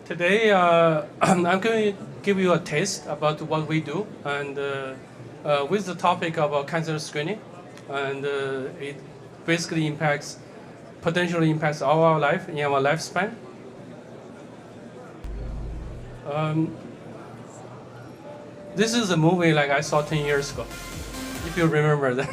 Today I'm going to give you a taste about what we do, and with the topic of cancer screening, and it basically potentially impacts our life in our lifespan. This is a movie like I saw 10 years ago, if you remember that.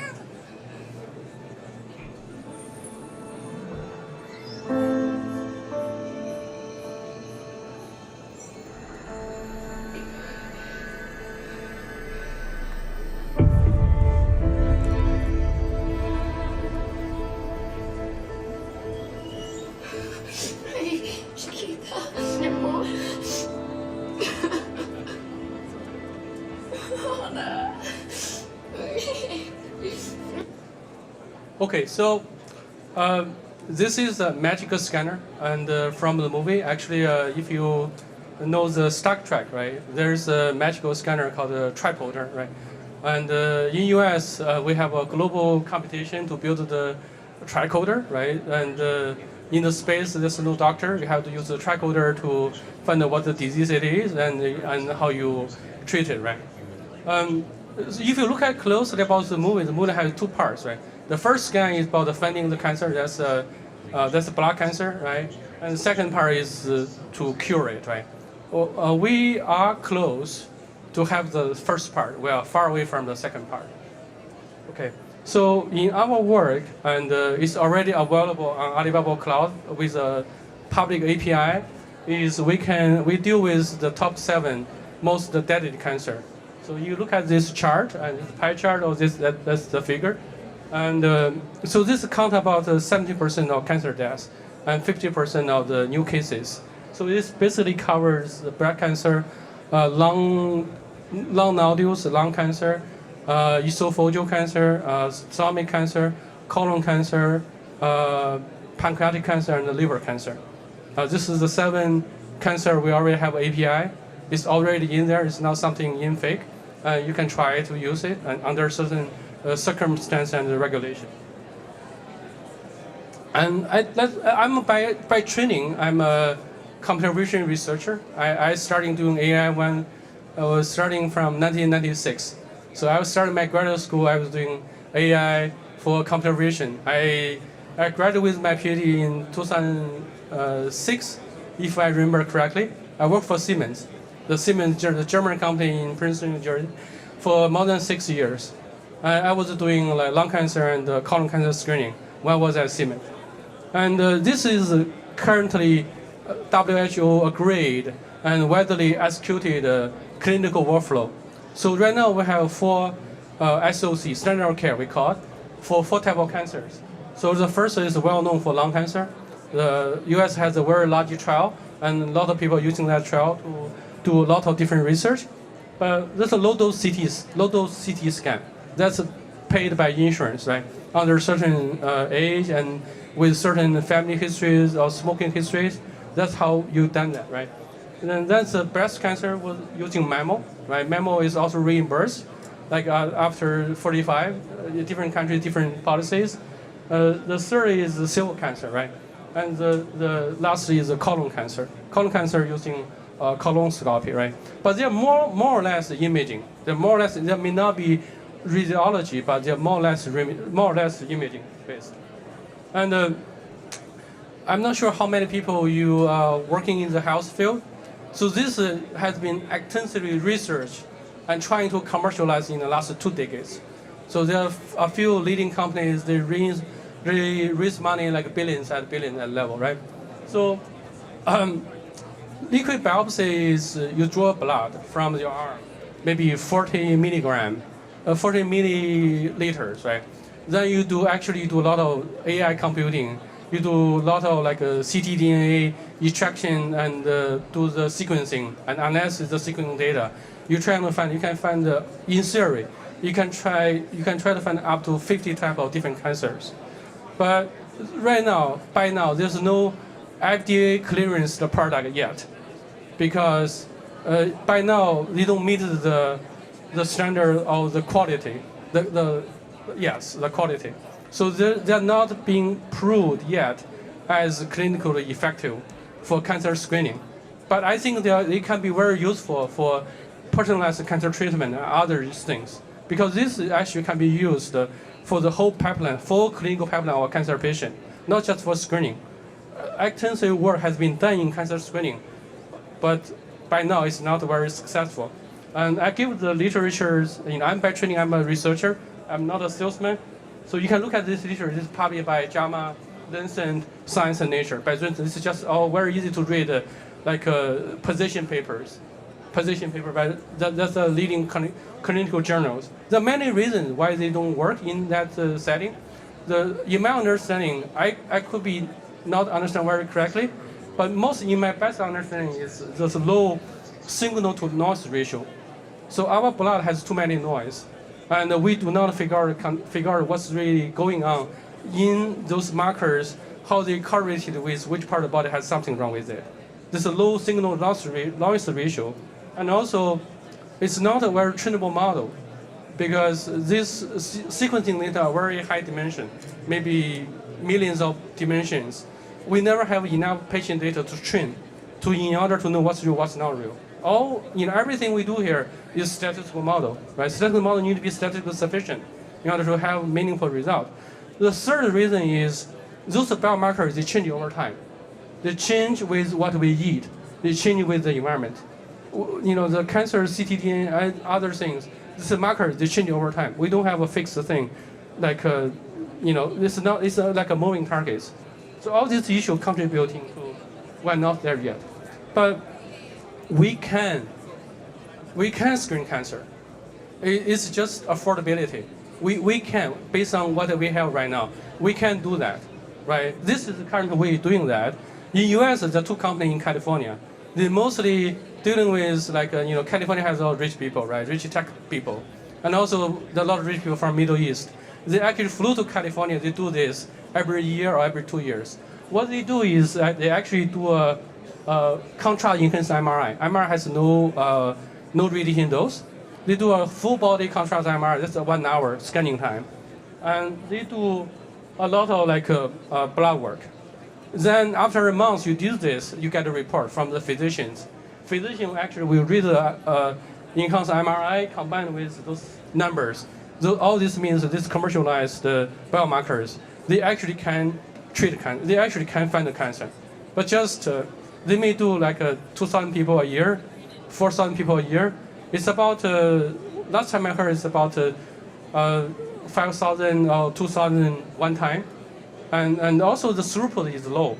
Okay, so this is a magical scanner, and from the movie, actually, if you know the Star Trek, right? There's a magical scanner called a tripoder, right? And in US, we have a global competition to build the tricoder, right? And in the space, there's no doctor. You have to use the tricoder to find out what the disease it is and how you treat it, right? If you look at closely about the movie has two parts, right? The first scan is about finding the cancer. That's blood cancer, right? And the second part is to cure it, right? We are close to have the first part. We are far away from the second part. Okay. So in our work, and it's already available on Alibaba Cloud with a public API, is we deal with the top 7 most deadly cancer. So you look at this chart and this pie chart, or that's the figure. And so this count about 70% of cancer deaths and 50% of the new cases. So this basically covers the breast cancer, lung nodules, lung cancer, esophageal cancer, stomach cancer, colon cancer, pancreatic cancer, and the liver cancer. This is the 7 cancer we already have API. It's already in there. It's not something in fake. You can try to use it and under certain circumstance and regulation. And I'm by training, I'm a computer vision researcher. I started doing AI when I was starting from 1996. So I was starting my graduate school. I was doing AI for computer vision. I graduated with my PhD in 2006, if I remember correctly. I worked for Siemens, the German company in Princeton, New Jersey, for more than 6 years. I was doing like lung cancer and colon cancer screening when I was at Siemens. And this is currently WHO agreed and widely executed clinical workflow. So right now we have 4 SOC, standard of care we call it, for 4 types of cancers. So the first is well known for lung cancer. The US has a very large trial, and a lot of people using that trial to do a lot of different research. But there's a low-dose CT scan. That's paid by insurance, right? Under certain age and with certain family histories or smoking histories, that's how you done that, right? And then that's breast cancer was using mammo, right? Mammo is also reimbursed, like after 45, different countries, different policies. The third is the cervical cancer, right? And the lastly is the colon cancer. Colon cancer using colonoscopy, right? But they're more or less imaging. There may not be radiology, but they're more or less imaging based. And I'm not sure how many people you are working in the health field. So this has been extensively researched and trying to commercialize in the last 2 decades. So there are a few leading companies, they raise money like billions at level, right? So liquid biopsy is you draw blood from your arm, maybe 40 milliliters, right? Then you do a lot of AI computing. You do a lot of like ctDNA extraction and do the sequencing and analyze the sequencing data. You can find in theory, you can try to find up to 50 types of different cancers. But by now, there's no FDA clearance the product yet, because by now they don't meet the standard of the quality, the quality. So they're not being proved yet as clinically effective for cancer screening. But I think they can be very useful for personalized cancer treatment and other things, because this actually can be used for the whole pipeline, full clinical pipeline of a cancer patient, not just for screening. Extensive work has been done in cancer screening, but by now it's not very successful. And I give the literature, I'm by training, I'm a researcher, I'm not a salesman. So you can look at this literature, this is published by JAMA, Lancet, Science and Nature. By this is just all very easy to read, position papers. Position paper, but that's the leading clinical journals. There are many reasons why they don't work in that setting. In my understanding, I could be not understand very correctly, but in my best understanding is the low signal to noise ratio. So our blood has too many noise, and we do not figure out what's really going on in those markers, how they correlated with which part of the body has something wrong with it. There's a low signal noise ratio. And also, it's not a very trainable model, because this sequencing data are very high dimension, maybe millions of dimensions. We never have enough patient data to train in order to know what's real, what's not real. Everything we do here is statistical model, right? Statistical model need to be statistically sufficient in order to have meaningful result. The third reason is those biomarkers, they change over time. They change with what we eat. They change with the environment. The cancer, ctDNA, and other things, these markers, they change over time. We don't have a fixed thing, it's like a moving target. So all these issues contributing to we're not there yet. But we can screen cancer. It's just affordability. We can, based on what we have right now, we can do that, right? This is the current way of doing that. In US, there are two companies in California. They mostly dealing with California has a lot of rich people, right? Rich tech people. And also a lot of rich people from Middle East. They actually flew to California. They do this every year or every 2 years. What they do is they actually do a contrast enhanced MRI. MRI has no radiation dose. They do a full body contrast MRI. That's a 1 hour scanning time. And they do a lot of blood work. Then after a month you do this, you get a report from the physicians. Physician actually will read the enhanced MRI combined with those numbers. All this means that this commercialized biomarkers, they actually can treat cancer. They actually can find the cancer. But just, they may do 2,000 people a year, 4,000 people a year. It's about, last time I heard it's about 5,000 or 2,000 one time. And also the throughput is low,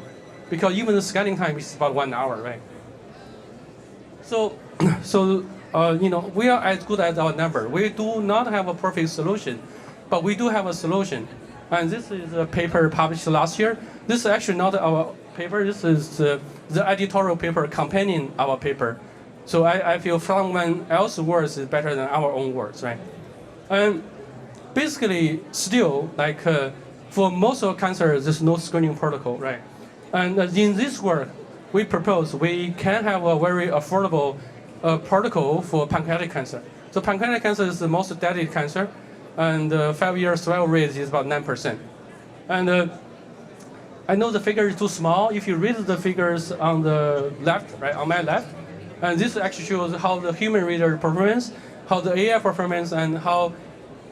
because even the scanning time is about 1 hour, right? So we are as good as our number. We do not have a perfect solution, but we do have a solution. And this is a paper published last year. This is actually not our paper. This is the editorial paper accompanying our paper. So I feel someone else's words is better than our own words, right? And basically, still, for most of cancers, there's no screening protocol, right? And in this work, we propose we can have a very affordable protocol for pancreatic cancer. So pancreatic cancer is the most deadly cancer, and 5-year survival rate is about 9%. And I know the figure is too small. If you read the figures on the left, right, on my left, and this actually shows how the human reader performance, how the AI performance, and how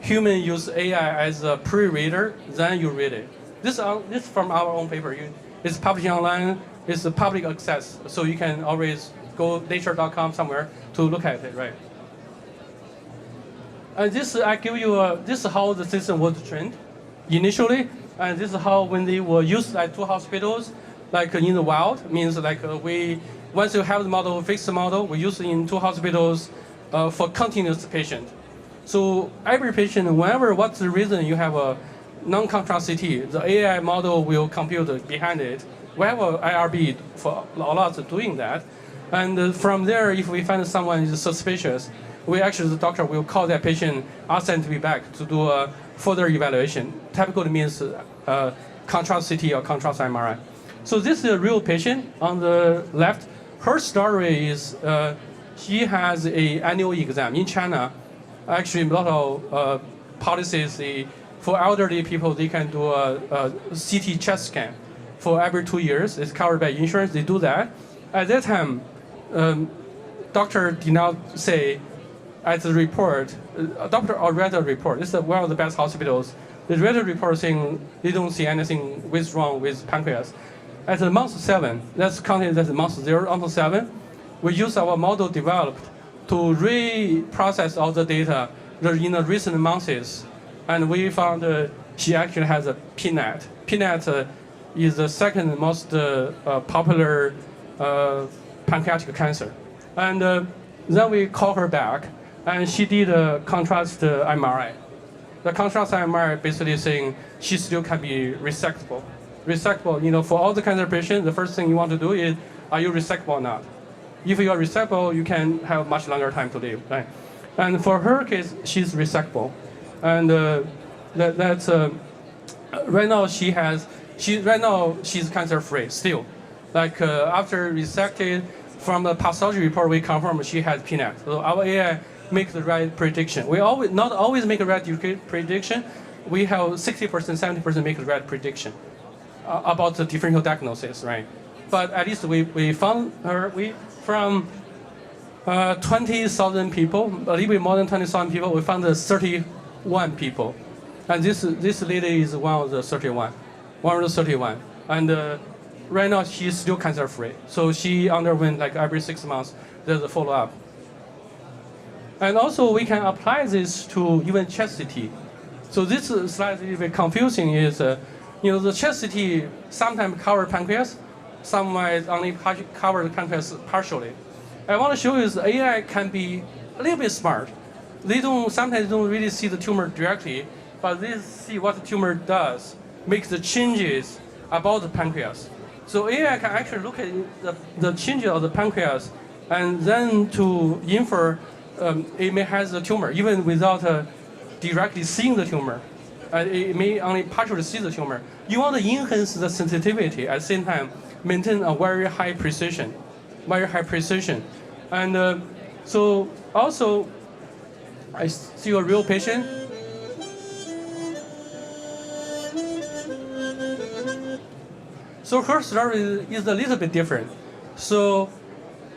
human use AI as a pre-reader, then you read it. This from our own paper. It's published online. It's a public access, so you can always go nature.com somewhere to look at it, right? And this I give you this is how the system was trained initially, and this is how when they were used at 2 hospitals, in the wild, means once you have the model, fix the model, we use it in 2 hospitals for continuous patient. So every patient, what's the reason you have a non-contrast CT, the AI model will compute behind it. We have an IRB for a lot of doing that. And from there, if we find someone is suspicious, the doctor will call that patient, ask them to be back to do a further evaluation. Typically means contrast CT or contrast MRI. So this is a real patient on the left. Her story is she has an annual exam in China. Actually, a lot of policies for elderly people, they can do a CT chest scan for every 2 years. It's covered by insurance. They do that. At that time, doctor did not say, at the report, a doctor or read a report. This is one of the best hospitals. They read a report saying they don't see anything wrong with pancreas. At the month 7, that's counted as month 0 until 7, we use our model developed to reprocess all the data in the recent months, and we found she actually has a PNET. PNET is the second most popular pancreatic cancer. And then we call her back, and she did a contrast MRI. The contrast MRI basically saying she still can be resectable. Resectable, for all the cancer patients, the first thing you want to do is, are you resectable or not? If you are resectable, you can have much longer time to live, right? And for her case, she's resectable, and that's right now she's cancer free still. Like after resected, from the pathology report, we confirm she has PNET. So our AI makes the right prediction. We not always make a right prediction. We have 60%, 70% make the right prediction about the differential diagnosis, right? But at least we found her. From 20,000 people, a little bit more than 20,000 people, we found 31 people. And this lady is one of the 31. And right now, she's still cancer-free. So she underwent, like, every 6 months, there's a follow-up. And also, we can apply this to even chest CT. So this slide is a little bit confusing. Is the chest CT sometimes cover pancreas, some might only cover the pancreas partially. I want to show you the AI can be a little bit smart. Sometimes don't really see the tumor directly, but they see what the tumor does, makes the changes about the pancreas. So AI can actually look at the changes of the pancreas and then to infer it may have the tumor, even without directly seeing the tumor. It may only partially see the tumor. You want to enhance the sensitivity at the same time, maintain a very high precision. And so also, I see a real patient. So her story is a little bit different. So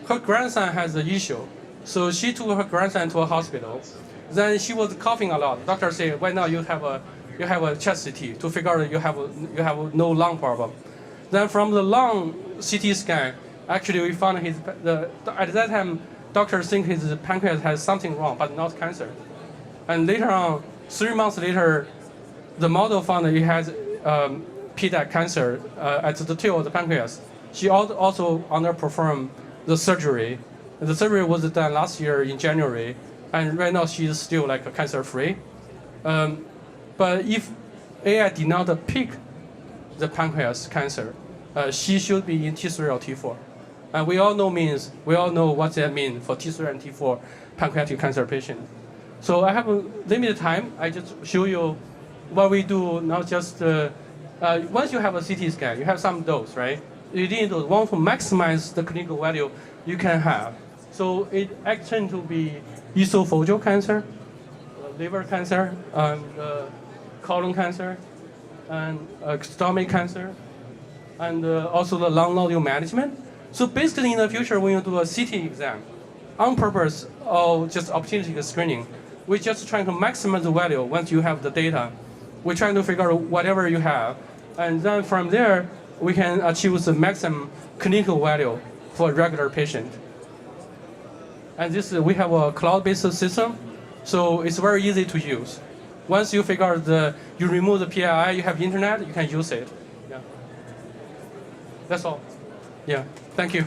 her grandson has an issue. So she took her grandson to a hospital. Then she was coughing a lot. Doctor said, right now you have a chest CT to figure out you have no lung problem. Then from the lung CT scan, actually we found at that time, doctors think his pancreas has something wrong, but not cancer. And later on, 3 months later, the model found that he has PDAC cancer at the tail of the pancreas. She also underperformed the surgery. The surgery was done last year in January, and right now she is still like cancer-free. But if AI did not pick the pancreas cancer, she should be in T3 or T4. And we all know what that means for T3 and T4 pancreatic cancer patients. So I have a limited time. I just show you what we do, not just, once you have a CT scan, you have some dose, right? You need to want to maximize the clinical value you can have. So it tends to be esophageal cancer, liver cancer, and colon cancer, and stomach cancer, and also the lung nodule management. So basically in the future, when you do a CT exam, on purpose of just opportunistic screening, we're just trying to maximize the value once you have the data. We're trying to figure out whatever you have, and then from there, we can achieve the maximum clinical value for a regular patient. And we have a cloud-based system, so it's very easy to use. Once you figure out you remove the PII, you have internet, you can use it. Yeah. That's all. Yeah, thank you.